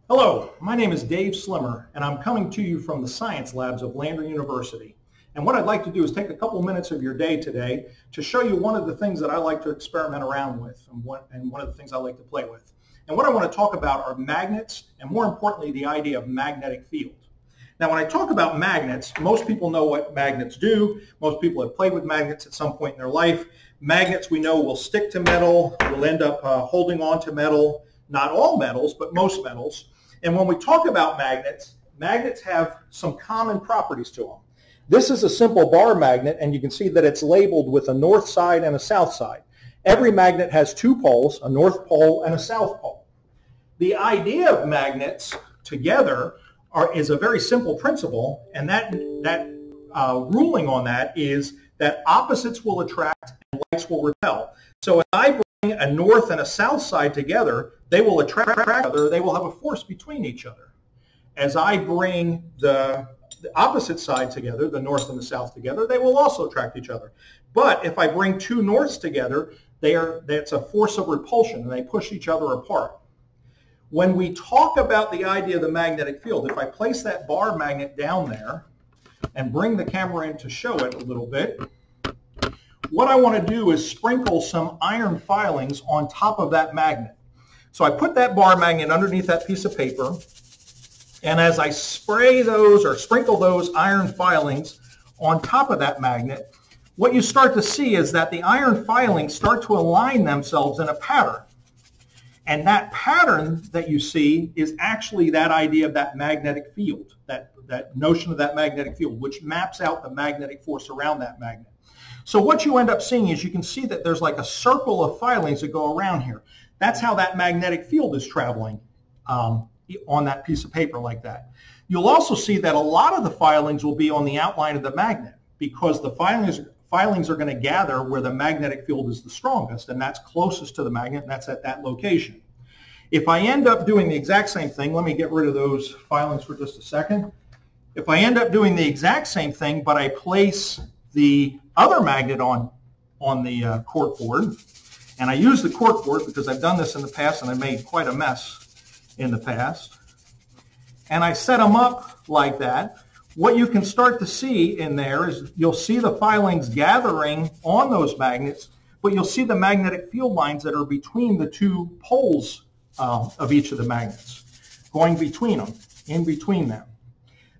Hello, my name is Dave Slimmer, and I'm coming to you from the science labs of Lander University. And what I'd like to do is take a couple minutes of your day today to show you one of the things that I like to experiment around with and one of the things I like to play with. And what I want to talk about are magnets, and more importantly, the idea of magnetic field. Now, when I talk about magnets, most people know what magnets do. Most people have played with magnets at some point in their life. Magnets, we know, will stick to metal, will end up holding on to metal. Not all metals, but most metals. And when we talk about magnets, magnets have some common properties to them. This is a simple bar magnet, and you can see that it's labeled with a north side and a south side. Every magnet has two poles, a north pole and a south pole. The idea of magnets together is a very simple principle, and that ruling on that is that opposites will attract and likes will repel. So if I bring a north and a south side together, they will attract each other. They will have a force between each other. As I bring the opposite side together, the north and the south together, they will also attract each other. But if I bring two norths together, that's a force of repulsion, and they push each other apart. When we talk about the idea of the magnetic field, if I place that bar magnet down there and bring the camera in to show it a little bit, what I want to do is sprinkle some iron filings on top of that magnet. So I put that bar magnet underneath that piece of paper, and as I spray those or sprinkle those iron filings on top of that magnet, what you start to see is that the iron filings start to align themselves in a pattern. And that pattern that you see is actually that idea of that magnetic field, that notion of that magnetic field, which maps out the magnetic force around that magnet. So what you end up seeing is you can see that there's like a circle of filings that go around here. That's how that magnetic field is traveling on that piece of paper like that. You'll also see that a lot of the filings will be on the outline of the magnet because the filings are going to gather where the magnetic field is the strongest, and that's closest to the magnet, and that's at that location. If I end up doing the exact same thing, let me get rid of those filings for just a second. If I end up doing the exact same thing, but I place the other magnet on the cork board, and I use the cork board because I've done this in the past and I made quite a mess in the past, and I set them up like that, what you can start to see in there is you'll see the filings gathering on those magnets, but you'll see the magnetic field lines that are between the two poles of each of the magnets, going between them, in between them.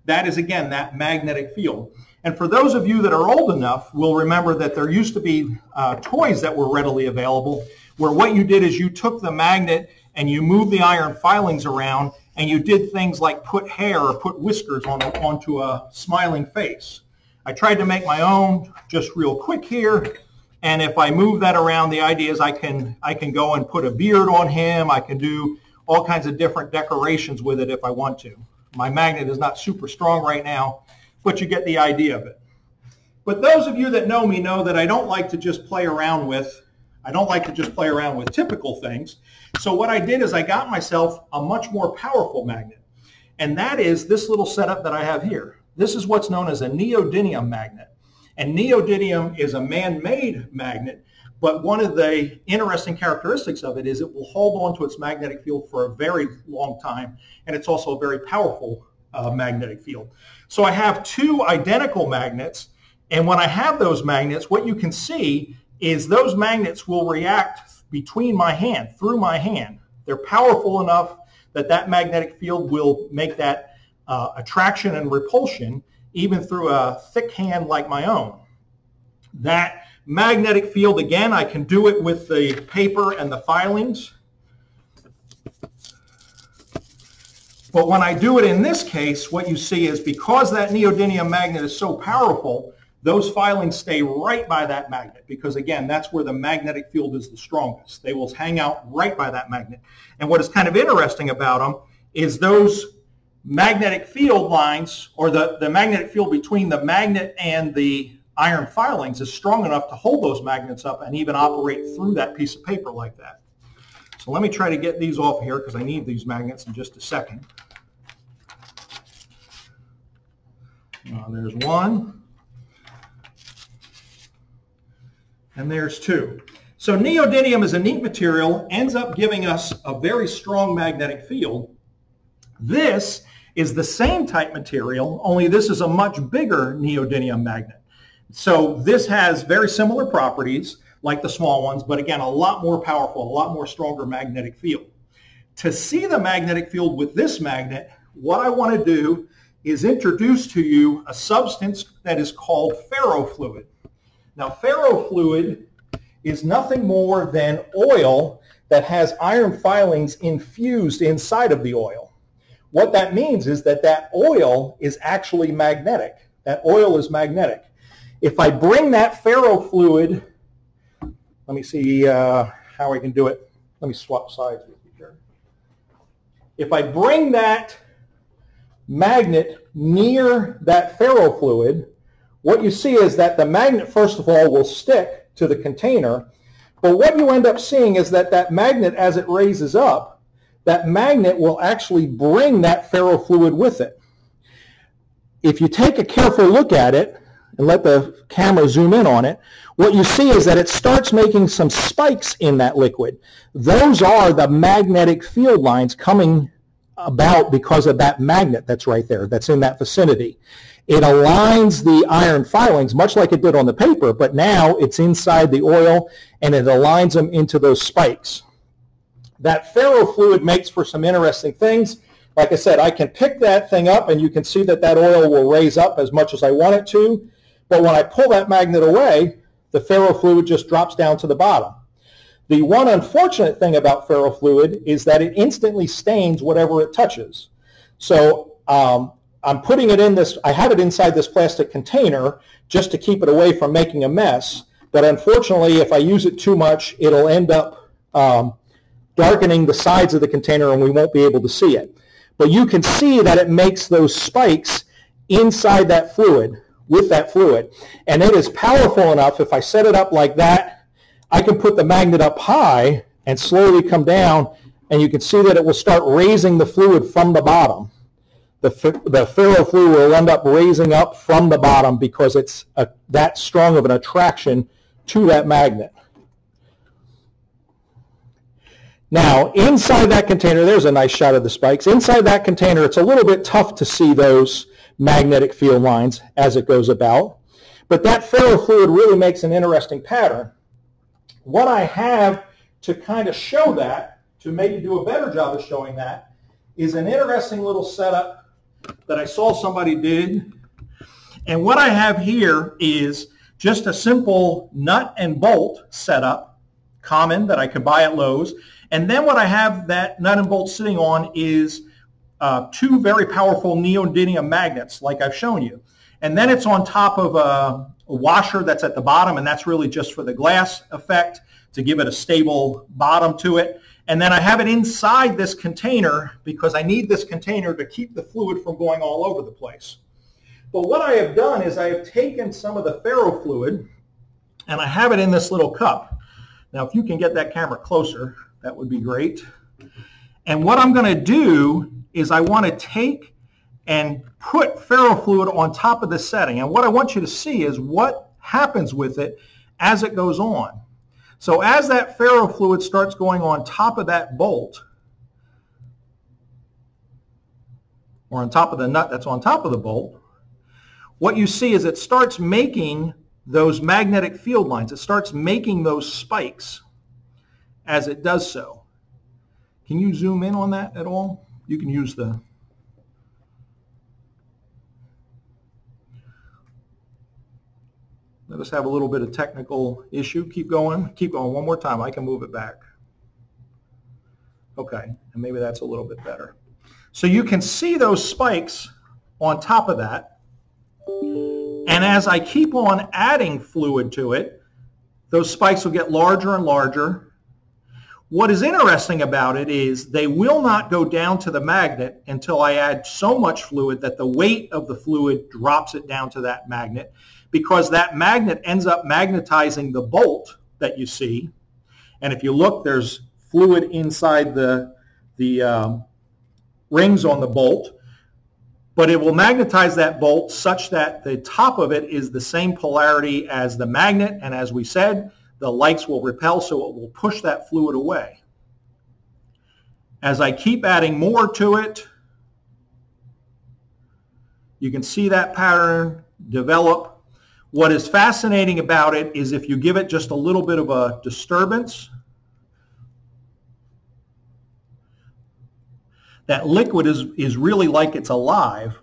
That is, again, that magnetic field. And for those of you that are old enough will remember that there used to be toys that were readily available where what you did is you took the magnet and you moved the iron filings around and you did things like put hair or put whiskers onto a smiling face. I tried to make my own just real quick here, and if I move that around, the idea is I can go and put a beard on him. I can do all kinds of different decorations with it if I want to. My magnet is not super strong right now, but you get the idea of it. But those of you that know me know that I don't like to just play around with typical things. So what I did is I got myself a much more powerful magnet, and that is this little setup that I have here. This is what's known as a neodymium magnet. And neodymium is a man-made magnet, but one of the interesting characteristics of it is it will hold on to its magnetic field for a very long time, and it's also a very powerful magnetic field. So I have two identical magnets, and when I have those magnets, what you can see is those magnets will react between my hand, through my hand. They're powerful enough that that magnetic field will make that attraction and repulsion even through a thick hand like my own. That magnetic field, again, I can do it with the paper and the filings. But when I do it in this case, what you see is because that neodymium magnet is so powerful, those filings stay right by that magnet because, again, that's where the magnetic field is the strongest. They will hang out right by that magnet. And what is kind of interesting about them is those magnetic field lines, or the magnetic field between the magnet and the iron filings is strong enough to hold those magnets up and even operate through that piece of paper like that. So let me try to get these off here because I need these magnets in just a second. There's one. And there's two. So neodymium is a neat material, ends up giving us a very strong magnetic field. This is the same type material, only this is a much bigger neodymium magnet. So this has very similar properties like the small ones, but again, a lot more powerful, a lot more stronger magnetic field. To see the magnetic field with this magnet, what I want to do is introduce to you a substance that is called ferrofluid. Now, ferrofluid is nothing more than oil that has iron filings infused inside of the oil. What that means is that that oil is actually magnetic. That oil is magnetic. If I bring that ferrofluid, let me see how I can do it. Let me swap sides with you here. If I bring that magnet near that ferrofluid, what you see is that the magnet, first of all, will stick to the container, but what you end up seeing is that that magnet, as it raises up, that magnet will actually bring that ferrofluid with it. If you take a careful look at it, and let the camera zoom in on it, what you see is that it starts making some spikes in that liquid. Those are the magnetic field lines coming about because of that magnet that's right there, that's in that vicinity. It aligns the iron filings much like it did on the paper, but now it's inside the oil and it aligns them into those spikes. That ferrofluid makes for some interesting things. Like I said, I can pick that thing up and you can see that that oil will raise up as much as I want it to, but when I pull that magnet away, the ferrofluid just drops down to the bottom. The one unfortunate thing about ferrofluid is that it instantly stains whatever it touches. So I'm putting it in this, I have it inside this plastic container just to keep it away from making a mess, but unfortunately if I use it too much, it'll end up darkening the sides of the container and we won't be able to see it. But you can see that it makes those spikes inside that fluid, with that fluid. And it is powerful enough, if I set it up like that, I can put the magnet up high and slowly come down, and you can see that it will start raising the fluid from the bottom. The ferrofluid will end up raising up from the bottom because it's that strong of an attraction to that magnet. Now, inside that container, there's a nice shot of the spikes. Inside that container, it's a little bit tough to see those magnetic field lines as it goes about. But that ferrofluid really makes an interesting pattern. What I have to kind of show that, to maybe do a better job of showing that, is an interesting little setup that I saw somebody did. And what I have here is just a simple nut and bolt setup, common, that I could buy at Lowe's. And then what I have that nut and bolt sitting on is two very powerful neodymium magnets, like I've shown you. And then it's on top of a washer that's at the bottom, and that's really just for the glass effect, to give it a stable bottom to it. And then I have it inside this container because I need this container to keep the fluid from going all over the place. But what I have done is I have taken some of the ferrofluid and I have it in this little cup. Now, if you can get that camera closer, that would be great. And what I'm going to do is I want to take and put ferrofluid on top of this setting. And what I want you to see is what happens with it as it goes on. So as that ferrofluid starts going on top of that bolt, or on top of the nut that's on top of the bolt, what you see is it starts making those magnetic field lines. It starts making those spikes as it does so. Can you zoom in on that at all? You can use the... Let us have a little bit of technical issue. Keep going. Keep going. One more time. I can move it back. Okay. And maybe that's a little bit better. So you can see those spikes on top of that. And as I keep on adding fluid to it, those spikes will get larger and larger. What is interesting about it is they will not go down to the magnet until I add so much fluid that the weight of the fluid drops it down to that magnet, because that magnet ends up magnetizing the bolt that you see. And if you look, there's fluid inside the rings on the bolt, but it will magnetize that bolt such that the top of it is the same polarity as the magnet, and as we said, the lights will repel, so it will push that fluid away. As I keep adding more to it, You can see that pattern develop. What is fascinating about it is if you give it just a little bit of a disturbance, that liquid is really like it's alive.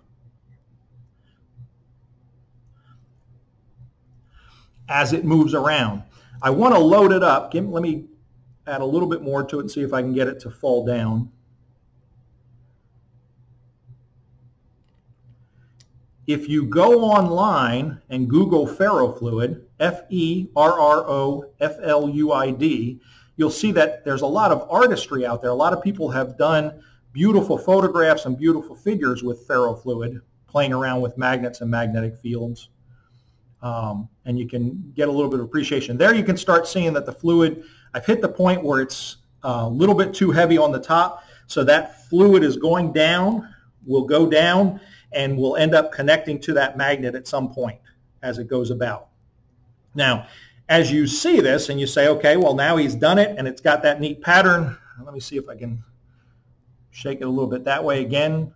As it moves around. I want to load it up. Let me add a little bit more to it and see if I can get it to fall down. If you go online and Google ferrofluid, F-E-R-R-O-F-L-U-I-D, you'll see that there's a lot of artistry out there. A lot of people have done beautiful photographs and beautiful figures with ferrofluid, playing around with magnets and magnetic fields. And you can get a little bit of appreciation. There you can start seeing that the fluid, I've hit the point where it's a little bit too heavy on the top, so that fluid is going down, will go down, and will end up connecting to that magnet at some point as it goes about. Now, as you see this and you say, okay, well now he's done it and it's got that neat pattern. Let me see if I can shake it a little bit that way again.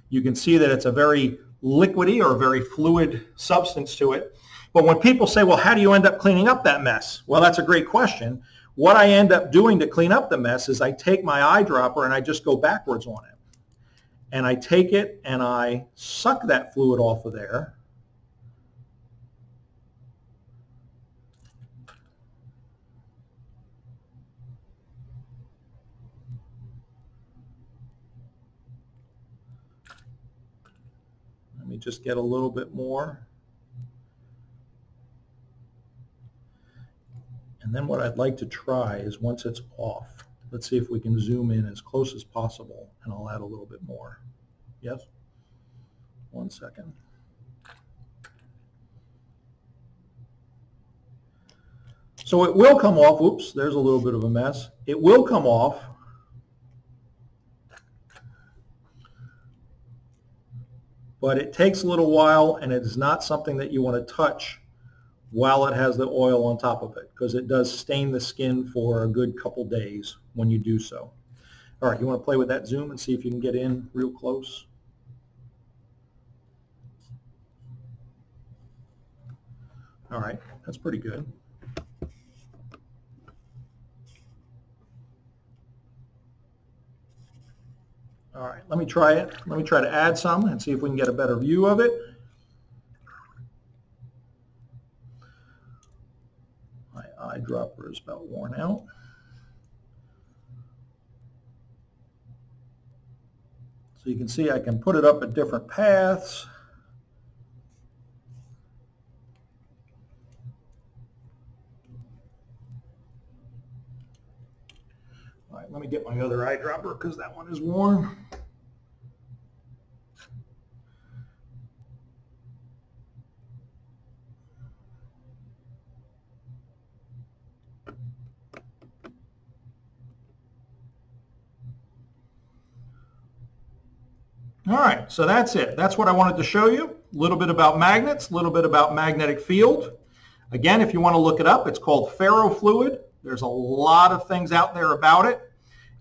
You can see that it's a very liquidy or a very fluid substance to it. But when people say, well, how do you end up cleaning up that mess? Well, that's a great question. What I end up doing to clean up the mess is I take my eyedropper and I just go backwards on it. And I take it and I suck that fluid off of there. Let me just get a little bit more. And then what I'd like to try is once it's off, let's see if we can zoom in as close as possible, and I'll add a little bit more. Yes? 1 second. So it will come off. Oops, there's a little bit of a mess. It will come off. But it takes a little while, and it is not something that you want to touch while it has the oil on top of it, because it does stain the skin for a good couple days when you do so. All right, you want to play with that zoom and see if you can get in real close. All right, that's pretty good. All right, let me try it. Let me try to add some and see if we can get a better view of it. My eyedropper is about worn out. So you can see I can put it up at different paths. All right, let me get my other eyedropper because that one is worn. All right, so that's it. That's what I wanted to show you. A little bit about magnets, a little bit about magnetic field. Again, if you want to look it up, it's called ferrofluid. There's a lot of things out there about it.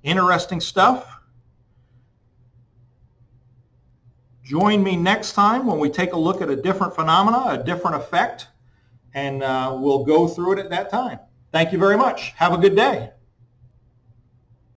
Interesting stuff. Join me next time when we take a look at a different phenomena, a different effect, and we'll go through it at that time. Thank you very much. Have a good day.